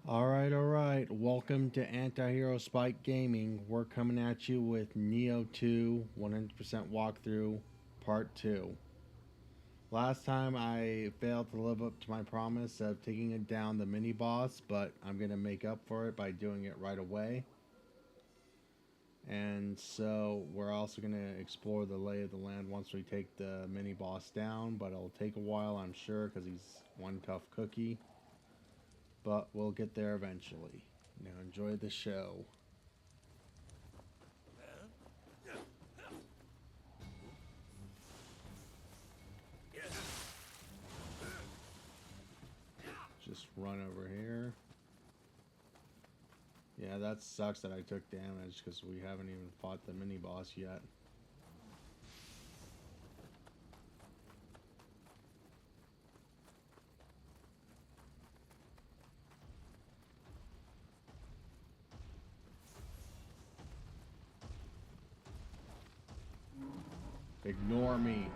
Alright. Welcome to Anti-Hero Spike Gaming. We're coming at you with Nioh 2 100% walkthrough part 2. Last time I failed to live up to my promise of taking it down the mini boss, but I'm going to make up for it by doing it right away. And so we're also going to explore the lay of the land once we take the mini boss down, but it'll take a while, I'm sure, because he's one tough cookie. But we'll get there eventually. Now enjoy the show. Just run over here. Yeah, that sucks that I took damage because we haven't even fought the mini boss yet. Ignore me.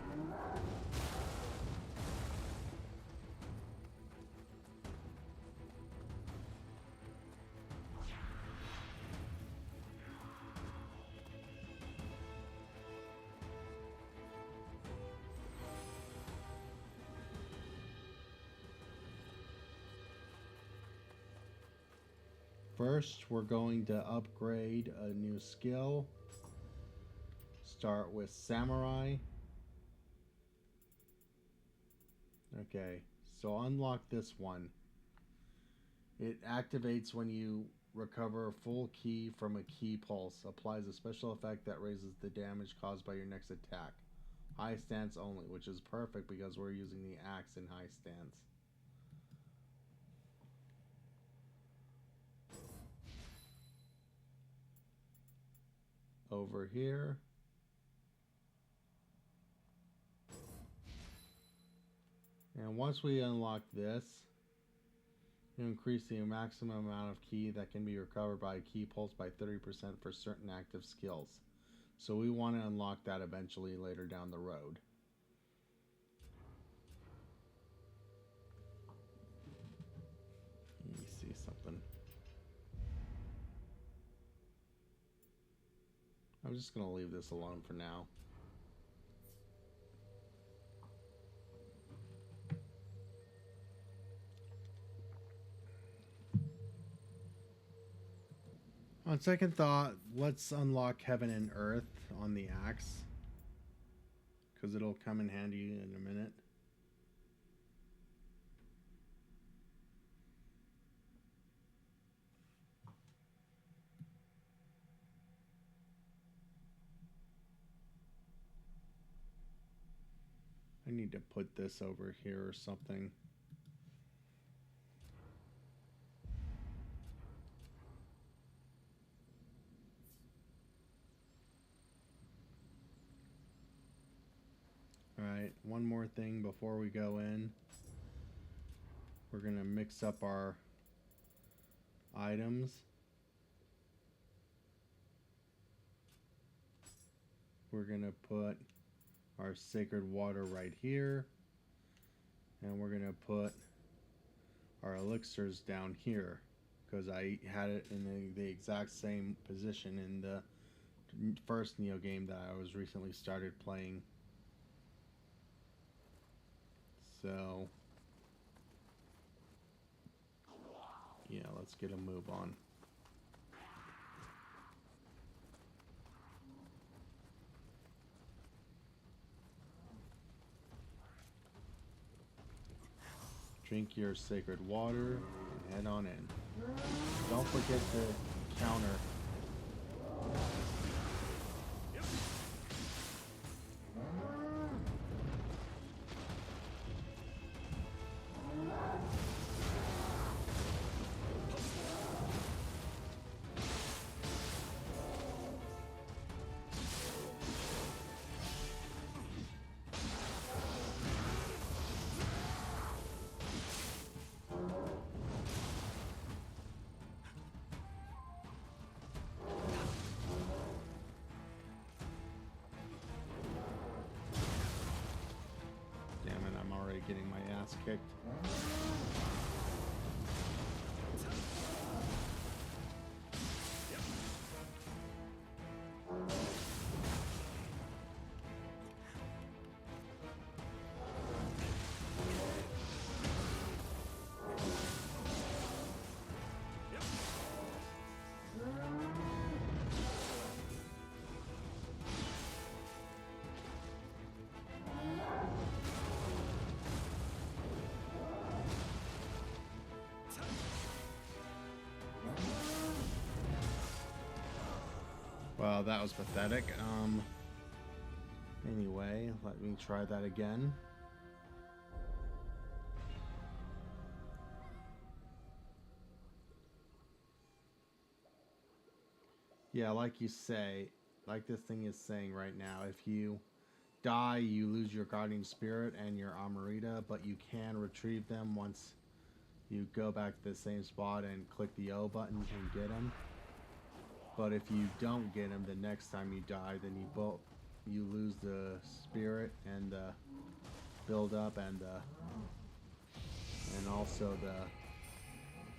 First, we're going to upgrade a new skill. Start with Samurai. Okay, so unlock this one. It activates when you recover a full key from a key pulse. Applies a special effect that raises the damage caused by your next attack. High stance only, which is perfect because we're using the axe in high stance. Over here. And once we unlock this, you increase the maximum amount of key that can be recovered by a key pulse by 30% for certain active skills. So we want to unlock that eventually later down the road. Let me see something. I'm just going to leave this alone for now. On second thought, let's unlock Heaven and Earth on the axe, because it'll come in handy in a minute. I need to put this over here or something. Alright, one more thing before we go in. We're going to mix up our items. We're going to put our sacred water right here. And we're going to put our elixirs down here, because I had it in the exact same position in the first Nioh game that I was recently started playing. So yeah, let's get a move on. Drink your sacred water and head on in. Don't forget to counter. Getting my ass kicked. Well, that was pathetic. Anyway, let me try that again. Yeah, like you say, like this thing is saying right now, if you die, you lose your guardian spirit and your Amarita, but you can retrieve them once you go back to the same spot and click the O button and get them. But if you don't get them, the next time you die, then you lose the spirit and the build up and also the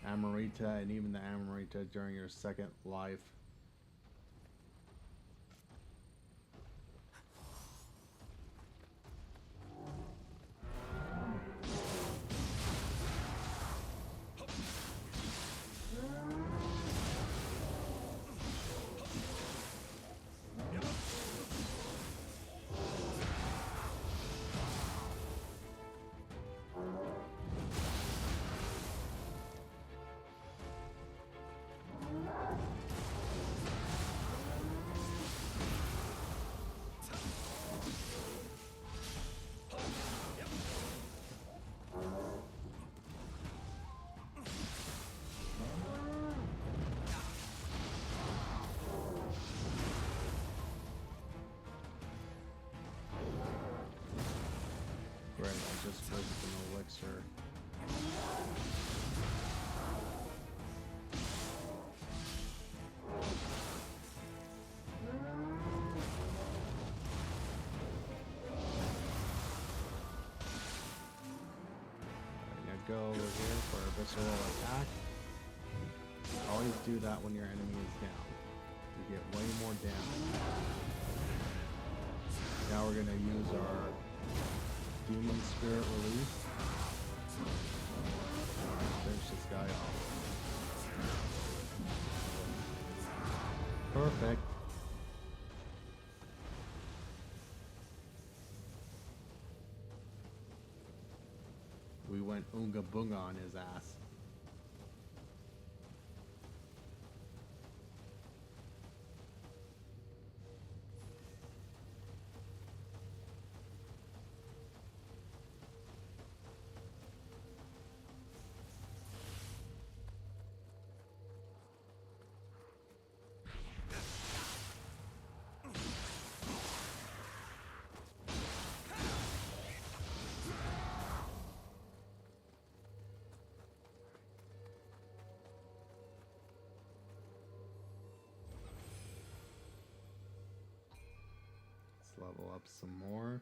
Amarita and even the Amarita during your second life. Right, I just wasted an elixir. Go over here for a visceral attack. Always do that when your enemy is down. You get way more damage. Now we're gonna use our demon spirit release. Finish this guy off. Perfect. We went Oonga Boonga on his ass. Level up some more.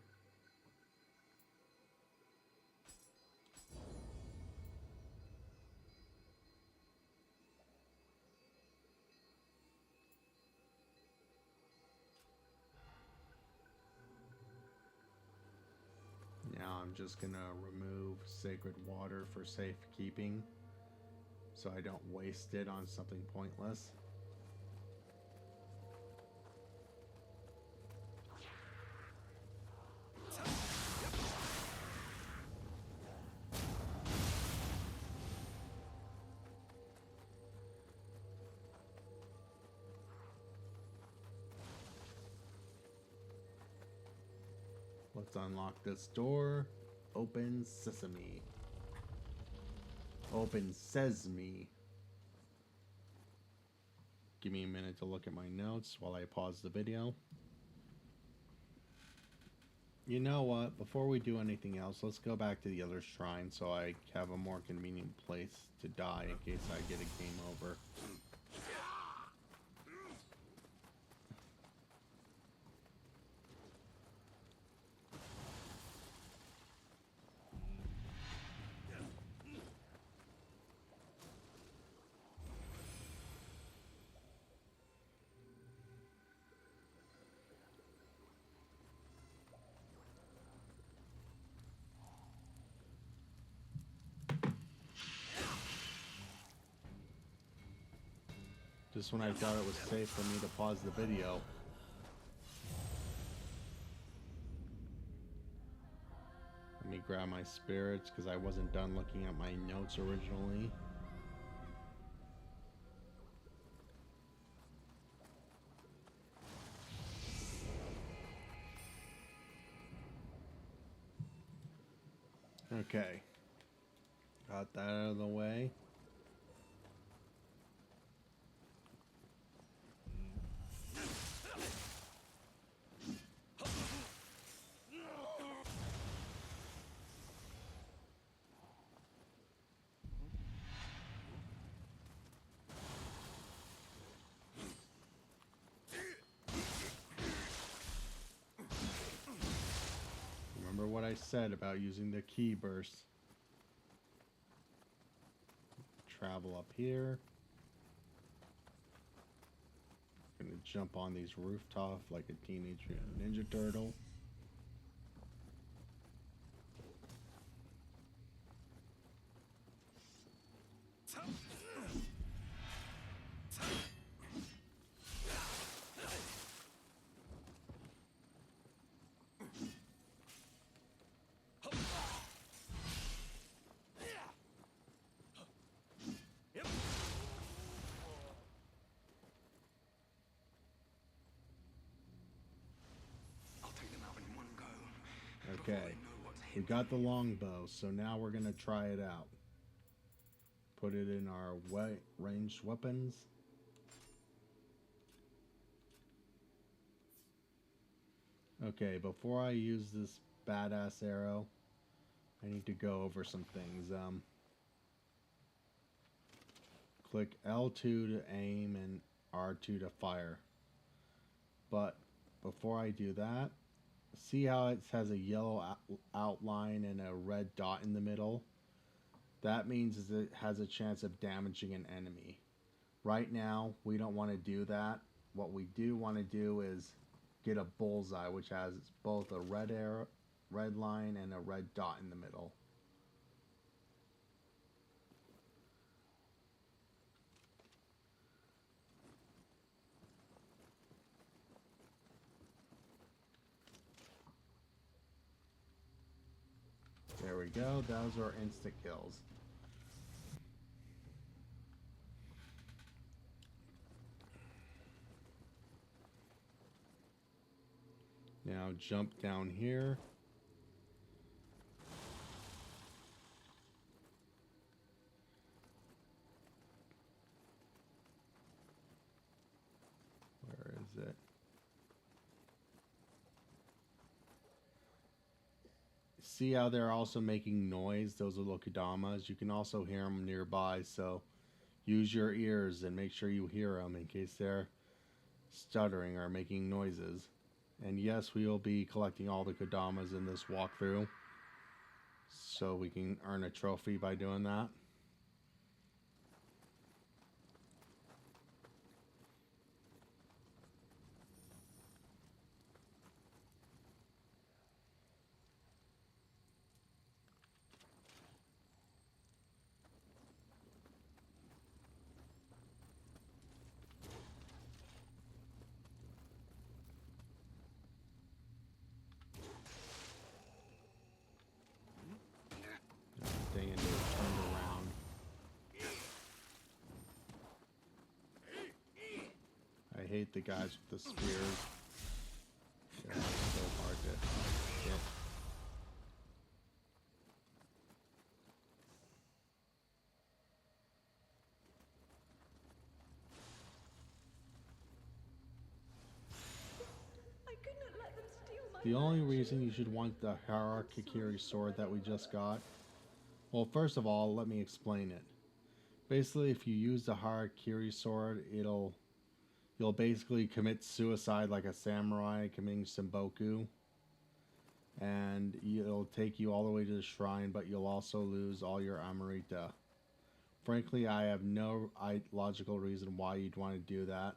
Now I'm just gonna remove sacred water for safekeeping so I don't waste it on something pointless. Let's unlock this door. Open sesame. Open sesame. Give me a minute to look at my notes while I pause the video. You know what? Before we do anything else, let's go back to the other shrine so I have a more convenient place to die in case I get a game over. Just when I thought it was safe for me to pause the video. Let me grab my spirits because I wasn't done looking at my notes originally. Okay. Got that out of the way. Remember what I said about using the key burst. Travel up here. Gonna jump on these rooftops like a teenage ninja turtle. Okay, we got the longbow, so now we're gonna try it out. Put it in our ranged weapons. Okay, before I use this badass arrow, I need to go over some things. Click L2 to aim and R2 to fire. But before I do that, see how it has a yellow outline and a red dot in the middle? That means it has a chance of damaging an enemy. Right now, we don't want to do that. What we do want to do is get a bullseye, which has both a red line and a red dot in the middle. There we go. Those are instant kills. Now jump down here. Where is it? See how they're also making noise? Those are Lokudamas. You can also hear them nearby, so use your ears and make sure you hear them in case they're stuttering or making noises. And yes, we will be collecting all the Kodamas in this walkthrough, so we can earn a trophy by doing that. Dang it, it turned around. I hate the guys with the spears. They're so hard to get. The only reason you should want the Harakiri sword that we just got, well, first of all, let me explain it. Basically, if you use the Harakiri sword, you'll basically commit suicide like a samurai committing Senboku, and it'll take you all the way to the shrine, but you'll also lose all your Amrita. Frankly, I have no logical reason why you'd want to do that.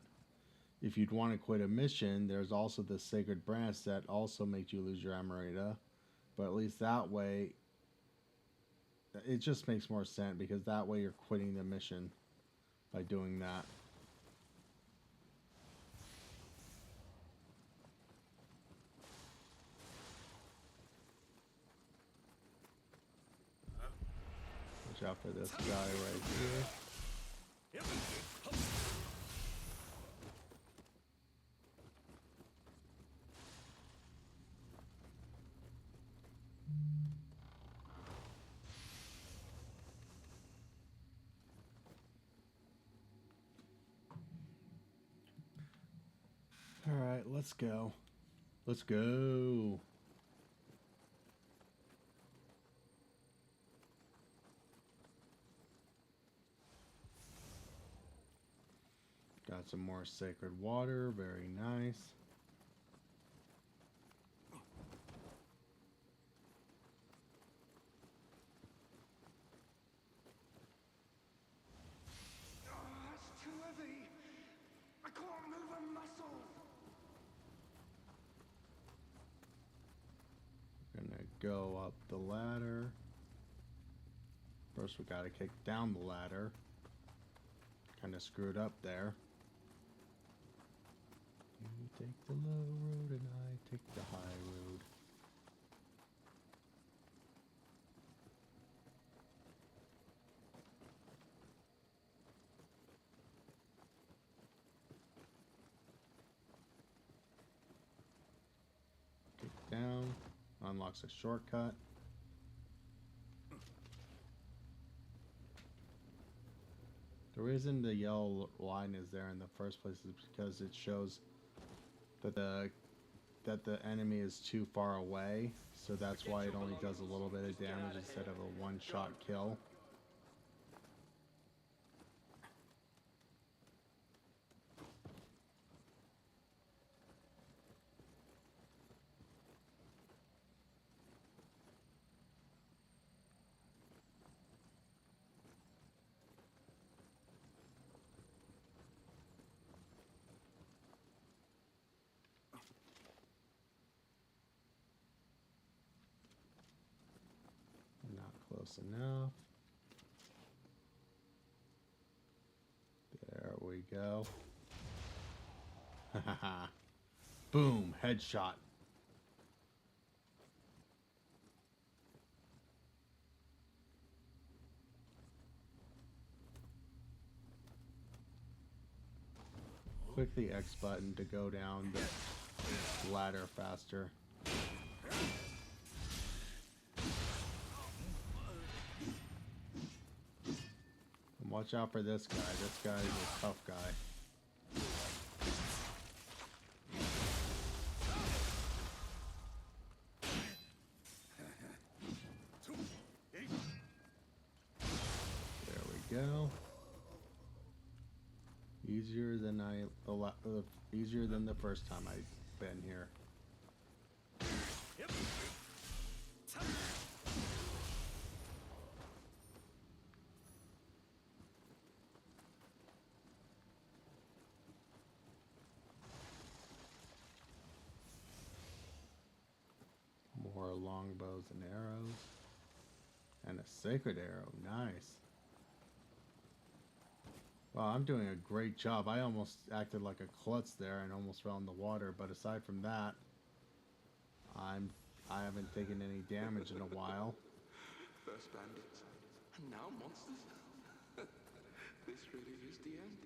If you'd want to quit a mission, there's also the Sacred Branch that also makes you lose your Amrita. But at least that way, it just makes more sense, because that way you're quitting the mission by doing that. Watch out for this guy right here. Alright, let's go. Let's go. Got some more sacred water. Very nice. It's too heavy. I can't move a muscle. Gonna go up the ladder. First we gotta kick down the ladder. Kinda screwed up there. You take the low road and I take the high road. Kick down. Unlocks a shortcut. The reason the yellow line is there in the first place is because it shows that the enemy is too far away, so that's why it only does a little bit of damage instead of a one-shot kill. Not close enough. There we go. Boom, headshot. Click the X button to go down the ladder faster. And watch out for this guy. This guy is a tough guy. There we go. Easier than easier than the first time I've been here. More longbows and arrows. And a sacred arrow. Nice. Wow, I'm doing a great job. I almost acted like a klutz there and almost fell in the water, but aside from that, I haven't taken any damage in a while. First bandits, and now monsters. This really is the end.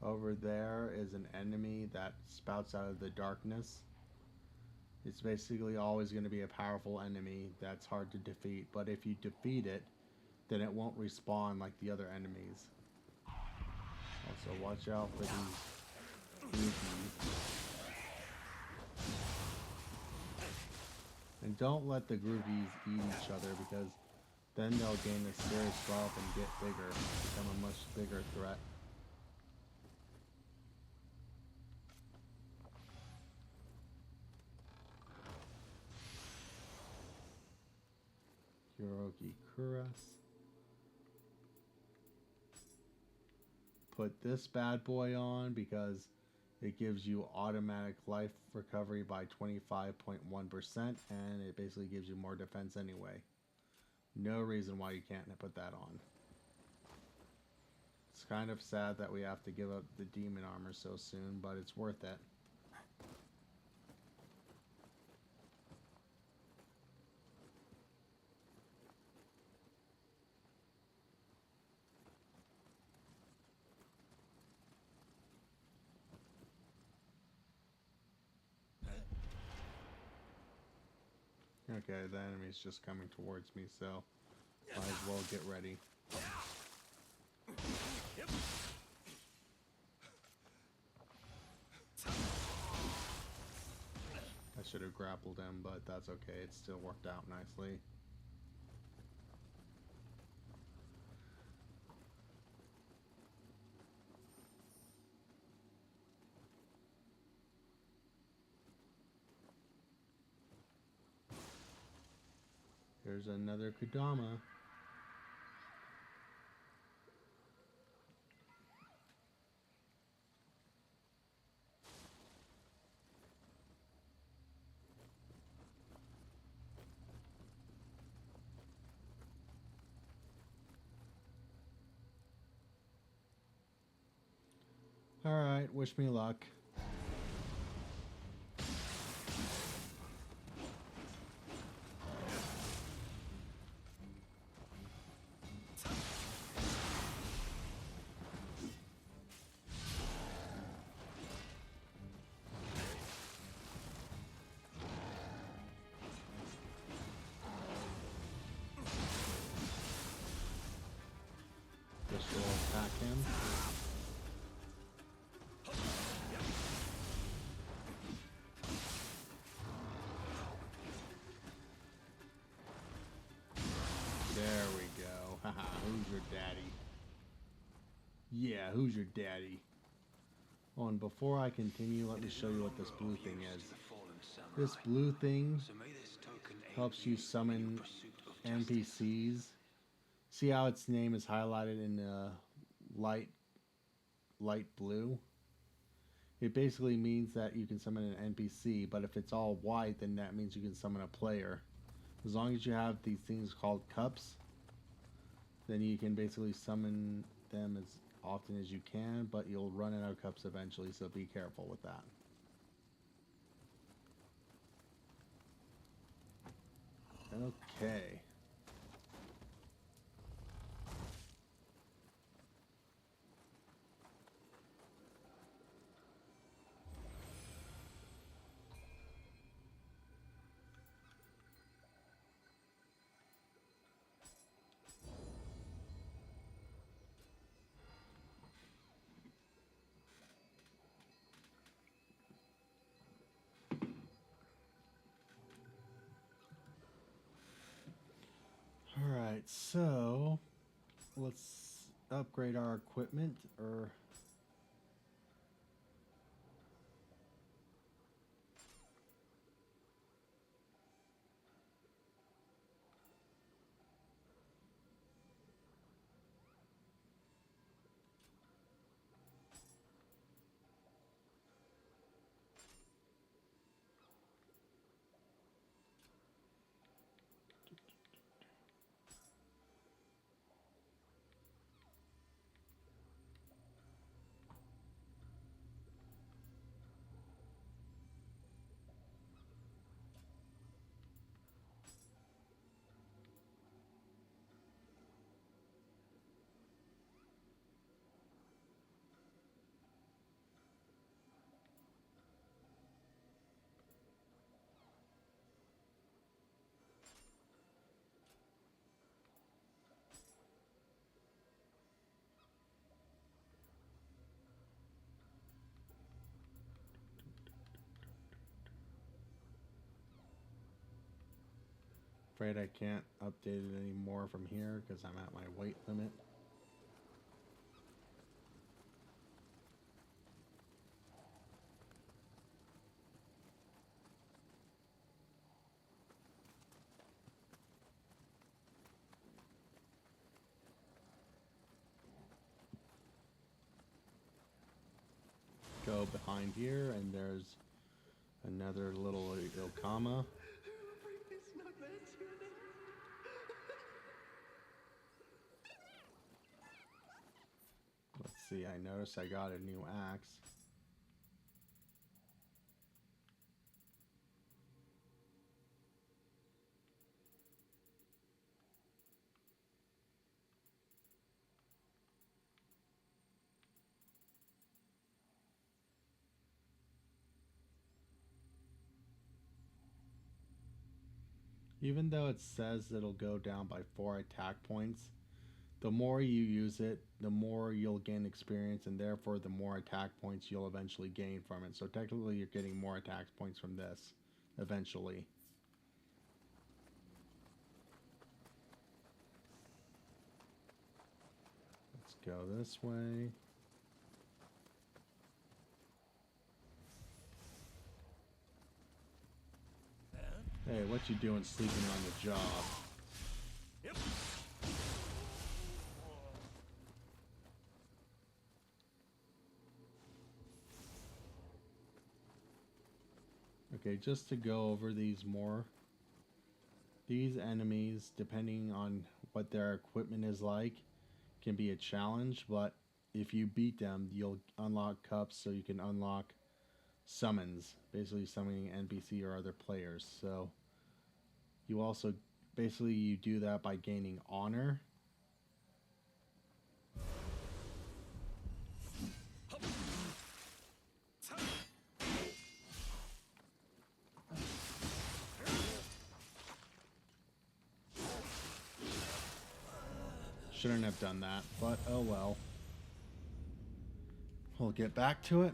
Over there is an enemy that spouts out of the darkness. It's basically always going to be a powerful enemy that's hard to defeat, but if you defeat it, then it won't respawn like the other enemies. Also, watch out for these groovies. And don't let the groovies eat each other, because then they'll gain a serious buff and get bigger, become a much bigger threat. Kurogi Kuras. Put this bad boy on because it gives you automatic life recovery by 25.1%, and it basically gives you more defense anyway. No reason why you can't put that on. It's kind of sad that we have to give up the demon armor so soon, but it's worth it. Okay, the enemy's just coming towards me, so might as well get ready. I should have grappled him, but that's okay. It still worked out nicely. There's another Kodama. Alright, wish me luck. This will attack him. There we go. Haha, who's your daddy? Yeah, who's your daddy? Oh, and before I continue, let me show you what this blue thing is. This blue thing helps you summon NPCs. See how its name is highlighted in light blue? It basically means that you can summon an NPC, but if it's all white, then that means you can summon a player. As long as you have these things called cups, then you can basically summon them as often as you can, but you'll run out of cups eventually, so be careful with that. Okay. Alright, so let's upgrade our equipment, or afraid I can't update it anymore from here because I'm at my weight limit. Go behind here, and there's another little Okama. Let's see, I noticed I got a new axe. Even though it says it'll go down by 4 attack points, the more you use it, the more you'll gain experience, and therefore the more attack points you'll eventually gain from it. So technically you're getting more attack points from this eventually. Let's go this way. Hey, what you doing sleeping on the job? Yep. Okay, just to go over these more. These enemies, depending on what their equipment is like, can be a challenge, but if you beat them, you'll unlock cups so you can unlock summons, basically summoning NPC or other players. So you also basically you do that by gaining honor. Shouldn't have done that, but oh well. We'll get back to it.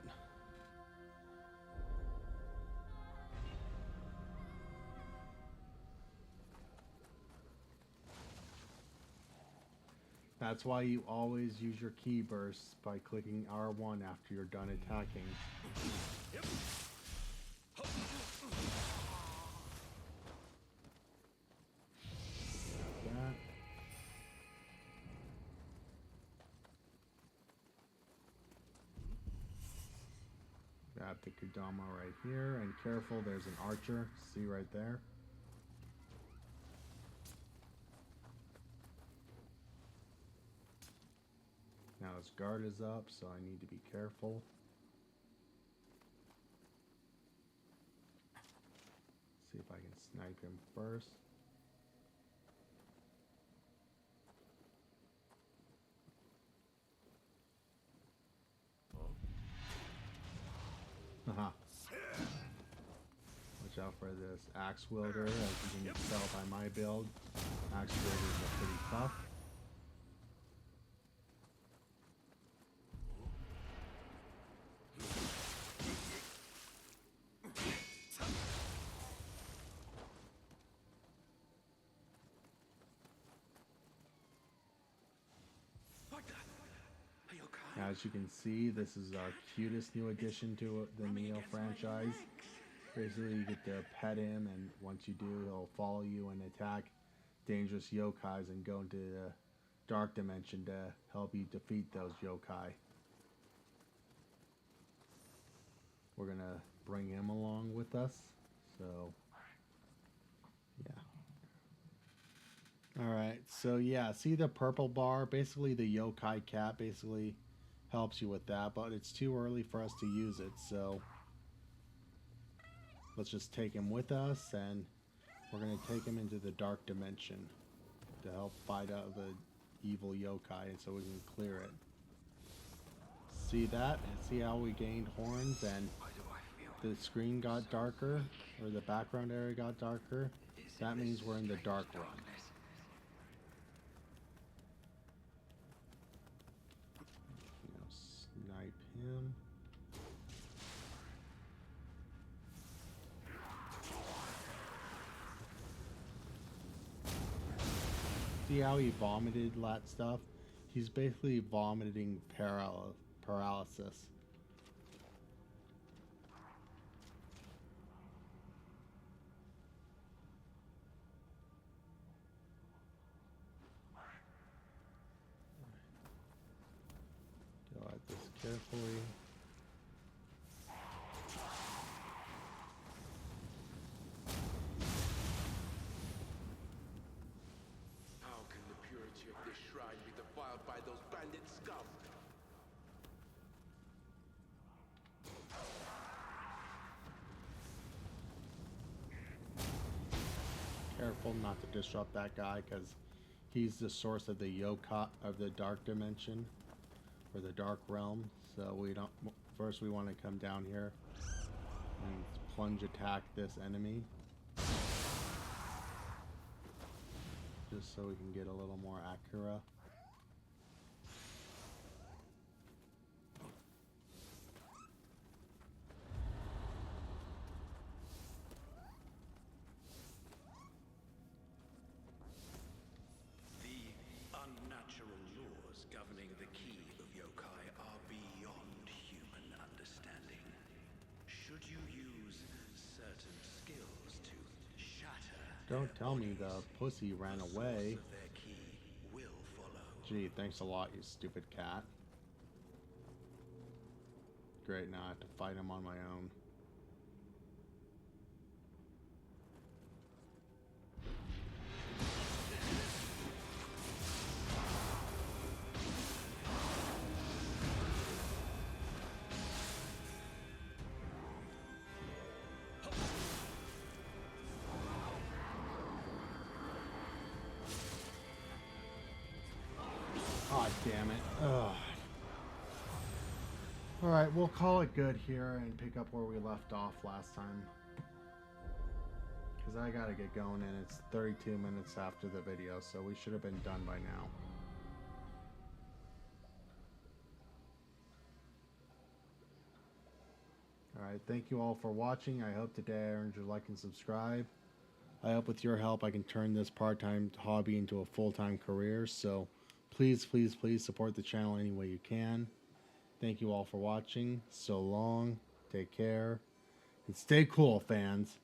That's why you always use your key bursts by clicking R1 after you're done attacking. Yep. That. Grab the Kodama right here, and careful, there's an archer. See right there. Now his guard is up, so I need to be careful. See if I can snipe him first. Haha. Watch out for this axe wielder, as you can tell by my build. Axe wielders are pretty tough. As you can see, this is our cutest new addition to the Nioh franchise. Basically, you get to pet him, and once you do, he'll follow you and attack dangerous yokais and go into the dark dimension to help you defeat those yokai. We're gonna bring him along with us, so yeah. Alright, so yeah, see the purple bar? Basically the yokai cat basically helps you with that, but it's too early for us to use it, so let's just take him with us, and we're going to take him into the dark dimension to help fight out the evil yokai, and so we can clear it. See that? And see how we gained horns and the screen got darker, or the background area got darker? That means we're in the dark realm. Snipe him. See how he vomited that stuff? He's basically vomiting paralysis. Go at this carefully. How can the purity of this shrine be defiled by those bandit scum? Careful not to disrupt that guy, because he's the source of the yokai of the dark dimension, or the dark realm. So we don't. First, we want to come down here and plunge attack this enemy. just so we can get a little more accurate. The unnatural laws governing the key of yokai are beyond human understanding. Should you use certain skills to shatter Don't their tell me the bodies, pussy ran the away. source of their key will follow. Gee, thanks a lot, you stupid cat. Great, now I have to fight him on my own. God damn it. Ugh. Alright, we'll call it good here and pick up where we left off last time. Because I gotta get going and it's 32 minutes after the video, so we should have been done by now. Alright, thank you all for watching. I hope today I earned your like and subscribe. I hope with your help I can turn this part-time hobby into a full-time career, so please, please, please support the channel any way you can. Thank you all for watching. So long, take care, and stay cool, fans.